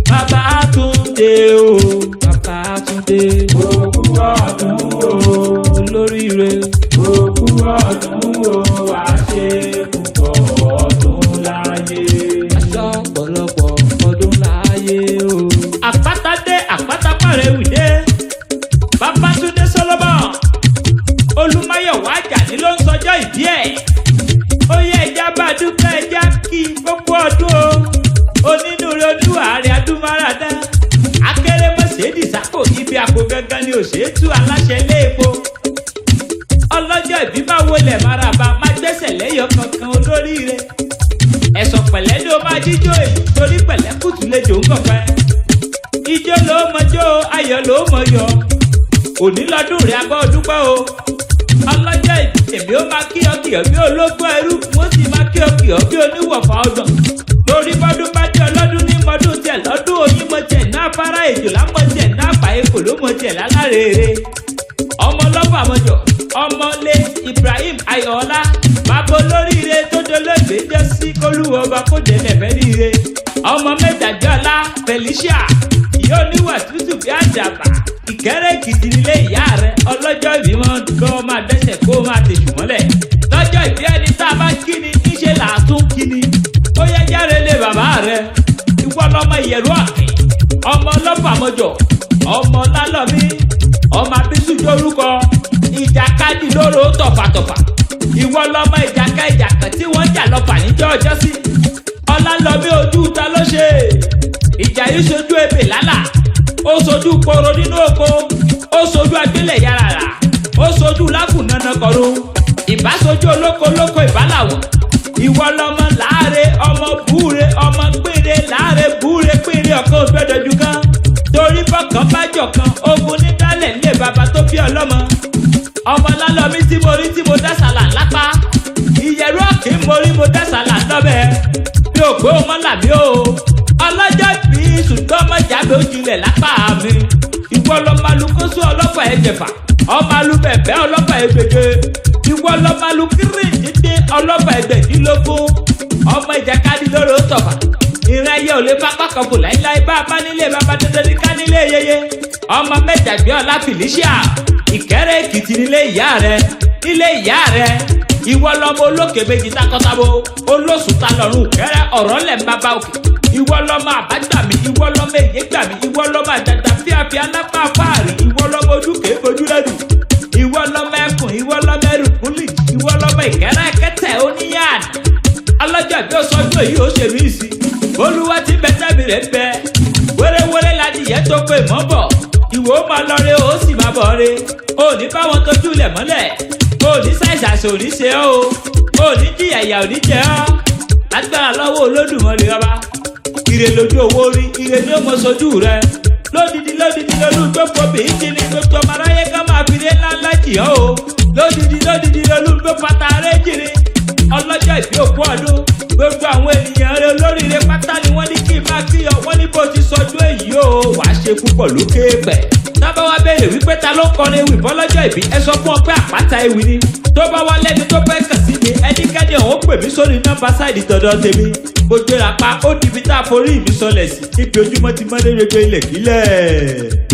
Bàbá Túndé o, Bàbá Túndé. Òkú ọdún o, olóríire. òkú ọdún o, wá ṣe púpọ̀ ọdún láyé. Aṣọ ọ̀pọ̀lọpọ̀ ọdún láyé o. Àpáta dé, àpáta pàrẹwì dé. Bàbá Túndé Solomon. Olúmáyọ̀wá Àjàní ló ń sọjọ́ ìbí ẹ̀. Ó yẹ ẹja bá dúpẹ́ ẹja kí gbogbo ọdún o. Onínúure olúwa ààrẹ adúmáradá. Akéré mọ̀ṣẹ́dì sápò ibi àpò gangan ni òṣètú aláṣẹ ilé epo. Ọlọ́jọ́ ìbí máa wọlé maraba máa gbẹ́sẹ̀ lẹ́yọ̀ kankan olóríire. Ẹ̀sọ̀ pẹ̀lẹ́ ló máa jíjó èyí torí pẹ̀lẹ́ kùtù lè jò ń kọ̀pẹ́. Ijó ló mọjó ayọ̀ ló mọyọ̀. Òní lọ́dún rẹ̀ abọ́ dúpẹ́ o. Ọlọ́jọ́ ìbí èmi ó máa kí ọkìọ̀ bí ológun ẹrú wọ́n sì máa kí ọkìọ̀ bí oníwọ̀fà ọgbọ̀n. Lórí bọ́dún bá dé ọlọ́dún ní mọ́dún tiẹ̀ lọ́dún oyin mọ̀ tiẹ̀ náà fara èjòlá mọ̀ tiẹ̀ náà pààyè kò ló mọ̀ tiẹ̀ lálárèrè. Ọmọ lọ́fà mọ́jọ ọmọlé Ibrahim Ayọ̀ọ́lá bàbá olóríire tó dolóògbé jẹ́ sí kólúwọ́ ọba kó délẹ̀ fẹ́ ríire. Ọmọ mẹ́tàjọ́lá Felicia ìyá oníwà tútù bí àdàbà Ìkẹ́rẹ́ Èkìtì nílé ìyá rẹ̀ ọlọ́jọ́ ìbí wọn kó máa dẹ́sẹ̀ kó máa tèṣù mọ́lẹ̀. Lọ́jọ́ ìbí ẹni tá a bá kíni níṣẹ́ làátún kíni. Ó yẹ járe lé bàbá rẹ̀ ìwọ lọ́mọ Ìyẹ̀rú Ọ̀kìn ọmọ ọlọ́fà mọ́jọ ọmọ lálọ́mí ọmọ abísújó orúkọ ìjàkadì lóró tọ̀fàtọ̀fà ìwọ lọ́mọ ìjàkà tí wọ́n jà lọ́fà níjọ́ ọjọ́ sí. Ọlálọ́mí ojú ta ló ṣe ìjà yìí sojú ebè lálà ó sojú poro nínú oko ó sojú agbélẹ̀ yàrá ó sojú lákùnánà kọ̀rọ̀ ìbá sojú olóko lóko ìbálàwọ̀. Ìwọ lọ́mọ láàrẹ ọmọ búre ọmọ péré láàrẹ búre péré ọ̀kan ògbẹ́dọ̀jú kan torí bọ́kàn bá jọ̀kan ogun ní dálẹ̀ nílé bàbá tó bí ọlọ́mọ. Ọmọ lálọ́mí tí mo dá sàlà lápá Ìyẹ̀rú Ọ̀kìn mo dá sàlà lọ́bẹ̀ bí ògbó mọ́làmí o. Ọlọ́jọ́ bí ṣùgbọ́n mọ̀jáde òjìlẹ̀ lápá mi. Ìwọ lọ́mọ alukóso ọlọ́pàá ẹ̀jẹ̀fà ọmọ alubẹ̀bẹ̀ ọlọ́pàá ẹgbẹ̀je. Ìwọ lọ́mọ alukírìndínlé ọlọ́pàá ẹgbẹ̀dínlógún. Ọmọ ìjàkadì lóró tọ̀fà ìrìn ayé ò lè pápá kan kò láíláí bá a bá nílé bàbá dandan ní ká nílé yeye. Ọmọ mẹ́tàjọ́lá Felicia Ìkẹ́rẹ́ Èkìtì nílé ìyá rẹ̀ ìwọ lọ́mọ olókè méjì takọ́tabo olóṣùtà lọ́rùn kẹ́rẹ́ ọ̀rọ̀ lẹ̀ ń bàbá òkè. Ìwọ lọ́mọ àbágbàmí ìwọ lọ́mọ èyí gbàmí ìwọ lọ́mọ àdàdà fíafíà lápá fáàrí ìwọ lọ́mọ ojúkè fojú lẹ́nu ìwọ lọ́mọ ẹkùn ìwọ lọ́mọ ẹrùkúlì ìwọ lọ́mọ Ìkẹ́rẹ́ kẹtẹ oníyàánì. Ọlọ́jọ́ bí ó sọjú èyí ó ṣèlú ìsìn olúwa ti bẹ tẹ́bi rẹ̀ bẹ wẹ́rẹ́wẹ́rẹ́ ladìyẹ tó pé mọ́ bọ̀ ìwọ ó máa lọ re ó sì máa bọ̀ re ó ní báwọn tójú lẹ̀ mọ́lẹ̀ ó ní ṣàìsàṣò ò ní ṣe ọ́ ó ní jìyà ìyà ò ní jẹ ọ́ lágbára lọ́wọ́ Olódùmarè ọba. Ire lójú owó rí ire ní ọmọ sojú rẹ lódìdí lólu gbogbo bìí ti ní gbogbo ọmọ aráyé ká máa fi lé ńláńlá jì ọ́ o lódìdí lólu gbogbo pátá rẹ jìrì. Ọlọ́jọ́ ìbí òkú ọdún gbogbo àwọn ènìyàn rẹ olóríire pátá ni wọ́n ní kí n máa kí ọ wọ́n ní bó ti sọjú èyí o wàá ṣe púpọ̀ lókè pẹ̀. Tábà wá béèrè wípé ta ló kọrin ewì fọlọ́jọ́ ìbí ẹ sọ fún ọ pé Àpáta Ewì ni. Tó bá wá lẹ́ni tó fẹ́ kàn sí mi ẹnikẹ́ni ọ̀hún pè mí sórí nọ́mbà sáìdì tọ̀dọ̀ tèmi. Mo gbéra pa ó dìbí tá a forí mi sọlẹ̀ sí ibi ojúmọ́ ti mọ́ lérègbè ilẹ̀ kílẹ̀.